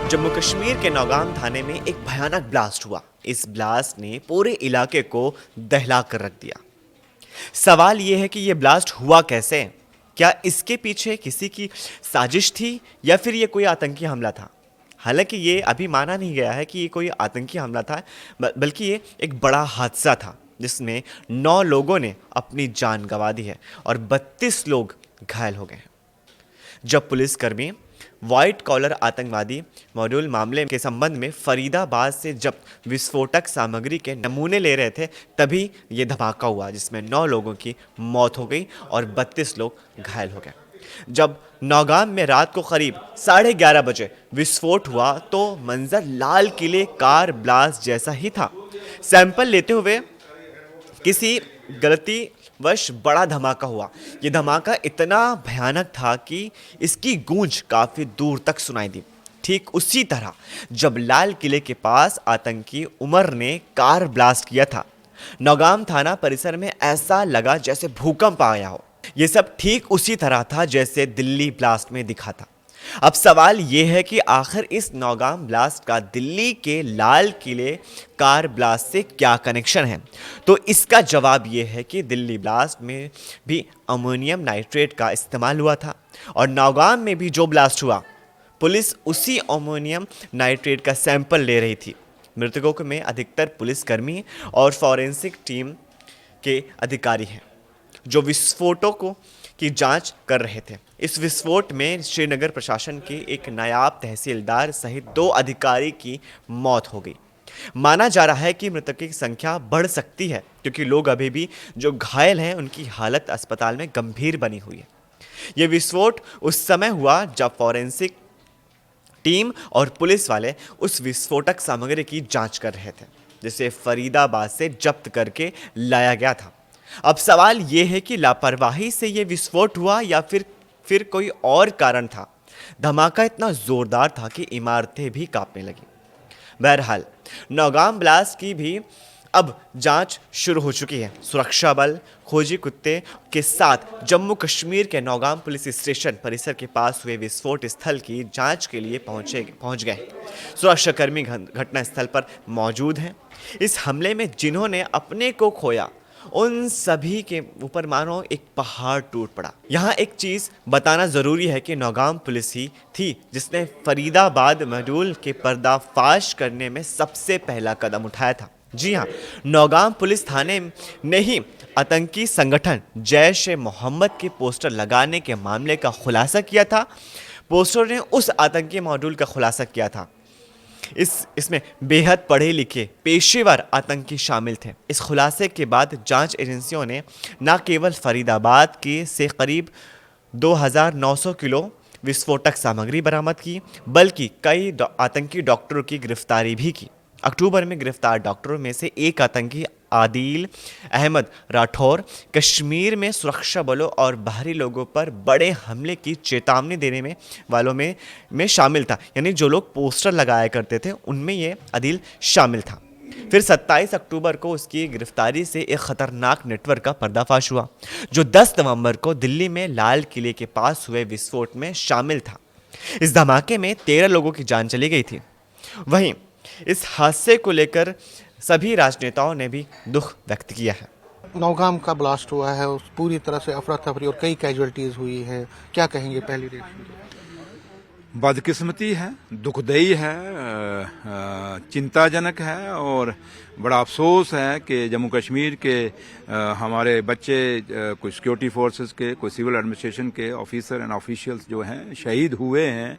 जम्मू कश्मीर के नौगाम थाने में एक भयानक ब्लास्ट हुआ। इस ब्लास्ट ने पूरे इलाके को दहला कर रख दिया। सवाल यह है कि यह ब्लास्ट हुआ कैसे? क्या इसके पीछे किसी की साजिश थी या फिर यह कोई आतंकी हमला था? हालांकि ये अभी माना नहीं गया है कि ये कोई आतंकी हमला था, बल्कि ये एक बड़ा हादसा था जिसमें 9 लोगों ने अपनी जान गंवा दी है और 32 लोग घायल हो गए हैं। जब पुलिसकर्मी व्हाइट कॉलर आतंकवादी मॉड्यूल मामले के संबंध में फरीदाबाद से जब विस्फोटक सामग्री के नमूने ले रहे थे, तभी ये धमाका हुआ जिसमें 9 लोगों की मौत हो गई और 32 लोग घायल हो गए। जब नौगाम में रात को करीब 11:30 बजे विस्फोट हुआ तो मंजर लाल किले कार ब्लास्ट जैसा ही था। सैंपल लेते हुए किसी गलती वश बड़ा धमाका हुआ। यह धमाका इतना भयानक था कि इसकी गूंज काफी दूर तक सुनाई दी। ठीक उसी तरह जब लाल किले के पास आतंकी उमर ने कार ब्लास्ट किया था, नौगाम थाना परिसर में ऐसा लगा जैसे भूकंप आया हो। यह सब ठीक उसी तरह था जैसे दिल्ली ब्लास्ट में दिखा था। अब सवाल यह है कि आखिर इस नौगाम ब्लास्ट का दिल्ली के लाल किले कार ब्लास्ट से क्या कनेक्शन है? तो इसका जवाब यह है कि दिल्ली ब्लास्ट में भी अमोनियम नाइट्रेट का इस्तेमाल हुआ था और नौगाम में भी जो ब्लास्ट हुआ, पुलिस उसी अमोनियम नाइट्रेट का सैंपल ले रही थी। मृतकों में अधिकतर पुलिसकर्मी और फॉरेंसिक टीम के अधिकारी हैं जो विस्फोटों की जांच कर रहे थे। इस विस्फोट में श्रीनगर प्रशासन के एक नायाब तहसीलदार सहित 2 अधिकारी की मौत हो गई। माना जा रहा है कि मृतकों की संख्या बढ़ सकती है क्योंकि लोग अभी भी जो घायल हैं उनकी हालत अस्पताल में गंभीर बनी हुई है। यह विस्फोट उस समय हुआ जब फॉरेंसिक टीम और पुलिस वाले उस विस्फोटक सामग्री की जांच कर रहे थे जिसे फरीदाबाद से जब्त करके लाया गया था। अब सवाल यह है कि लापरवाही से यह विस्फोट हुआ या फिर कोई और कारण था। धमाका इतना जोरदार था कि इमारतें भी कांपने लगी। बहरहाल नौगाम ब्लास्ट की भी अब जांच शुरू हो चुकी है। सुरक्षा बल खोजी कुत्ते के साथ जम्मू कश्मीर के नौगाम पुलिस स्टेशन परिसर के पास हुए विस्फोट स्थल की जांच के लिए पहुंच गए। सुरक्षाकर्मी घटनास्थल पर मौजूद हैं। इस हमले में जिन्होंने अपने को खोया, उन सभी के ऊपर मानो एक पहाड़ टूट पड़ा। यहाँ एक चीज बताना जरूरी है कि नौगाम पुलिस ही थी जिसने फरीदाबाद मॉड्यूल के पर्दाफाश करने में सबसे पहला कदम उठाया था। जी हाँ, नौगाम पुलिस थाने ने ही आतंकी संगठन जैश ए मोहम्मद के पोस्टर लगाने के मामले का खुलासा किया था। पोस्टर ने उस आतंकी मॉड्यूल का खुलासा किया था। इसमें बेहद पढ़े लिखे पेशेवर आतंकी शामिल थे। इस खुलासे के बाद जांच एजेंसियों ने न केवल फरीदाबाद से करीब 2900 किलो विस्फोटक सामग्री बरामद की, बल्कि कई आतंकी डॉक्टरों की गिरफ्तारी भी की। अक्टूबर में गिरफ्तार डॉक्टरों में से एक आतंकी आदिल अहमद राठौर कश्मीर में सुरक्षा बलों और बाहरी लोगों पर बड़े हमले की चेतावनी देने वालों में शामिल था। यानी जो लोग पोस्टर लगाया करते थे उनमें ये आदिल शामिल था। फिर 27 अक्टूबर को उसकी गिरफ्तारी से एक खतरनाक नेटवर्क का पर्दाफाश हुआ जो 10 नवंबर को दिल्ली में लाल किले के पास हुए विस्फोट में शामिल था। इस धमाके में 13 लोगों की जान चली गई थी। वहीं इस हादसे को लेकर सभी राजनेताओं ने भी दुख व्यक्त किया है। नौगाम का ब्लास्ट हुआ है, उस पूरी तरह से अफरा तफरी और कई कैजुअलिटीज हुई है, क्या कहेंगे पहली रिएक्शन? बदकिस्मती है, दुखदाई है, चिंताजनक है और बड़ा अफसोस है कि जम्मू कश्मीर के हमारे बच्चे कुछ सिक्योरिटी फोर्सेस के, कुछ सिविल एडमिनिस्ट्रेशन के ऑफिसर एंड ऑफिशियल्स जो हैं शहीद हुए हैं।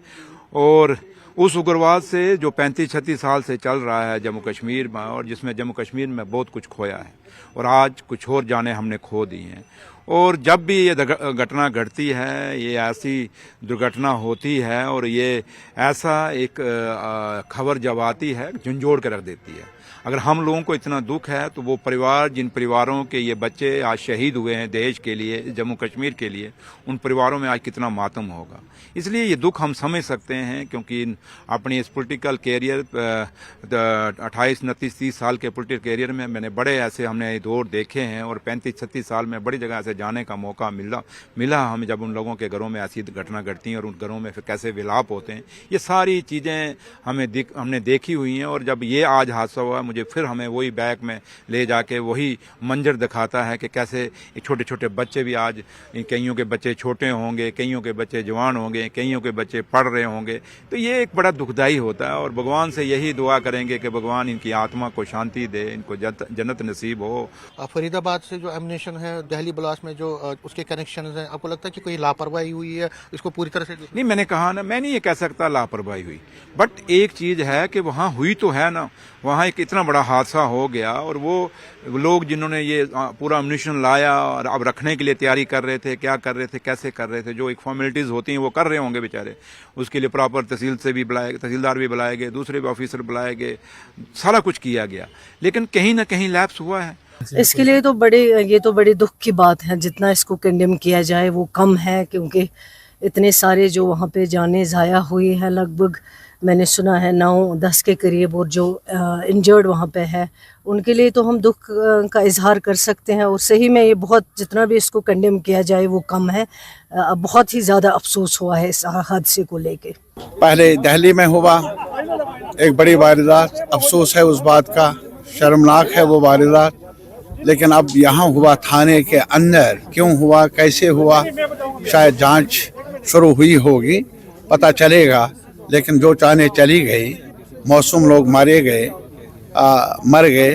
और उस उग्रवाद से जो 35-36 साल से चल रहा है जम्मू कश्मीर में, और जिसमें जम्मू कश्मीर में बहुत कुछ खोया है और आज कुछ और जाने हमने खो दी हैं। और जब भी ये घटना घटती है, ये ऐसी दुर्घटना होती है और ये ऐसा एक खबर जब आती है झंझोड़ कर रख देती है। अगर हम लोगों को इतना दुख है तो वो परिवार, जिन परिवारों के ये बच्चे आज शहीद हुए हैं देश के लिए, जम्मू कश्मीर के लिए, उन परिवारों में आज कितना मातम होगा। इसलिए ये दुख हम समझ सकते हैं क्योंकि अपनी इस पॉलिटिकल कैरियर 28, 29, 30 साल के पॉलिटिकल कैरियर में मैंने बड़े ऐसे हमने दौर देखे हैं और 35-36 साल में बड़ी जगह ऐसे जाने का मौका मिला हमें, जब उन लोगों के घरों में ऐसी घटना घटती हैं और उन घरों में फिर कैसे विलाप होते हैं, ये सारी चीज़ें हमने देखी हुई हैं। और जब ये आज हादसा हुआ, मुझे फिर हमें वही बैग में ले जाके वही मंजर दिखाता है कि कैसे छोटे छोटे बच्चे भी आज, कईयों के बच्चे छोटे होंगे, कईयों के बच्चे जवान होंगे, कईयों के बच्चे पढ़ रहे होंगे। तो ये एक बड़ा दुखदाई होता है और भगवान से यही दुआ करेंगे कि भगवान इनकी आत्मा को शांति दे, इनको जन्नत नसीब हो। फरीदाबाद से जो एमिनेशन है दिल्ली ब्लास्ट में जो उसके कनेक्शन हैं, आपको लगता है कि कोई लापरवाही हुई है? इसको पूरी तरह से नहीं, मैंने कहा ना, मैं नहीं ये कह सकता लापरवाही हुई, बट एक चीज है कि वहाँ हुई तो है ना, वहाँ एक इतना बड़ा हादसा हो गया और वो लोग जिन्होंने ये पूरा एमिनेशन लाया और अब रखने के लिए तैयारी कर रहे थे, क्या कर रहे थे, कैसे कर रहे थे, जो एक फॉर्मेलिटीज होती हैं वो कर रहे होंगे बेचारे। उसके लिए प्रॉपर तहसीलदार भी बुलाए गए, दूसरे भी ऑफिसर बुलाए गए, सारा कुछ किया गया, लेकिन कहीं ना कहीं लैप्स हुआ है। इसके लिए तो ये तो बड़ी दुख की बात है। जितना इसको कंडेम किया जाए वो कम है, क्योंकि इतने सारे जो वहाँ पे जाने ज़ाया हुई हैं, लगभग मैंने सुना है 9-10 के करीब, और जो इंजर्ड वहाँ पे है उनके लिए तो हम दुख का इजहार कर सकते हैं। और सही में ये बहुत, जितना भी इसको कंडेम किया जाए वो कम है। बहुत ही ज़्यादा अफसोस हुआ है इस हादसे को लेके। पहले दिल्ली में हुआ एक बड़ी वारदात, अफसोस है उस बात का, शर्मनाक है वो वारदात, लेकिन अब यहाँ हुआ थाने के अंदर, क्यों हुआ, कैसे हुआ, शायद जांच शुरू हुई होगी, पता चलेगा। लेकिन जो जाने चली गई, मासूम लोग मारे गए, मर गए,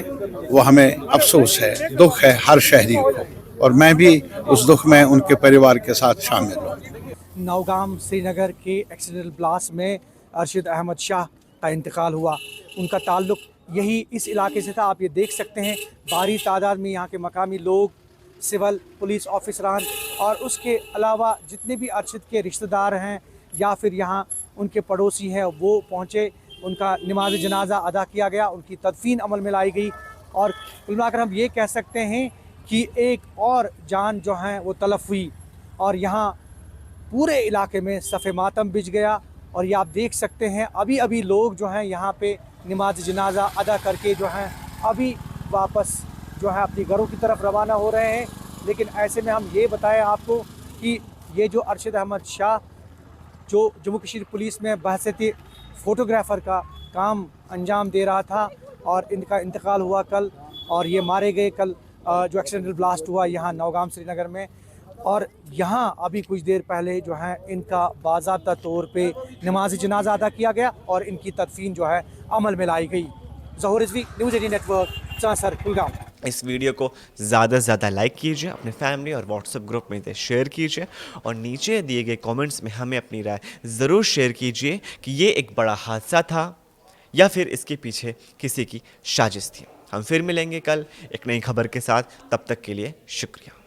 वो हमें अफसोस है, दुख है हर शहरी को, और मैं भी उस दुख में उनके परिवार के साथ शामिल हूँ। नौगाम श्रीनगर के एक्सीडेंटल ब्लास्ट में अरशद अहमद शाह का इंतकाल हुआ। उनका ताल्लुक यही इस इलाके से था। आप ये देख सकते हैं भारी तादाद में यहाँ के मकामी लोग, सिविल पुलिस ऑफिसरान और उसके अलावा जितने भी अरशद के रिश्तेदार हैं या फिर यहाँ उनके पड़ोसी हैं वो पहुँचे। उनका नमाज जनाजा अदा किया गया, उनकी तदफीन अमल में लाई गई और कुल मिलाकर हम ये कह सकते हैं कि एक और जान जो है वो तलफ हुई और यहाँ पूरे इलाके में सफ़े मातम बिछ गया। और ये आप देख सकते हैं अभी अभी लोग जो हैं यहाँ पे नमाज जनाजा अदा करके जो हैं अभी वापस जो है अपनी घरों की तरफ रवाना हो रहे हैं। लेकिन ऐसे में हम ये बताएं आपको कि ये जो अरशद अहमद शाह जो जम्मू कश्मीर पुलिस में बहसती फ़ोटोग्राफ़र का काम अंजाम दे रहा था और इनका इंतकाल हुआ कल, और ये मारे गए कल जो एक्सीडेंटल ब्लास्ट हुआ यहाँ नौगाम श्रीनगर में। और यहाँ अभी कुछ देर पहले जो है इनका बाज़ाब्ता तौर पे नमाज जनाजा अदा किया गया और इनकी तदफीन जो है अमल में लाई गई। ज़हूर रिजवी, न्यूज़ 18 नेटवर्क, चांसर, कुलगाम। इस वीडियो को ज़्यादा से ज़्यादा लाइक कीजिए, अपने फैमिली और व्हाट्सएप ग्रुप में इसे शेयर कीजिए और नीचे दिए गए कमेंट्स में हमें अपनी राय ज़रूर शेयर कीजिए कि ये एक बड़ा हादसा था या फिर इसके पीछे किसी की साजिश थी। हम फिर मिलेंगे कल एक नई खबर के साथ, तब तक के लिए शुक्रिया।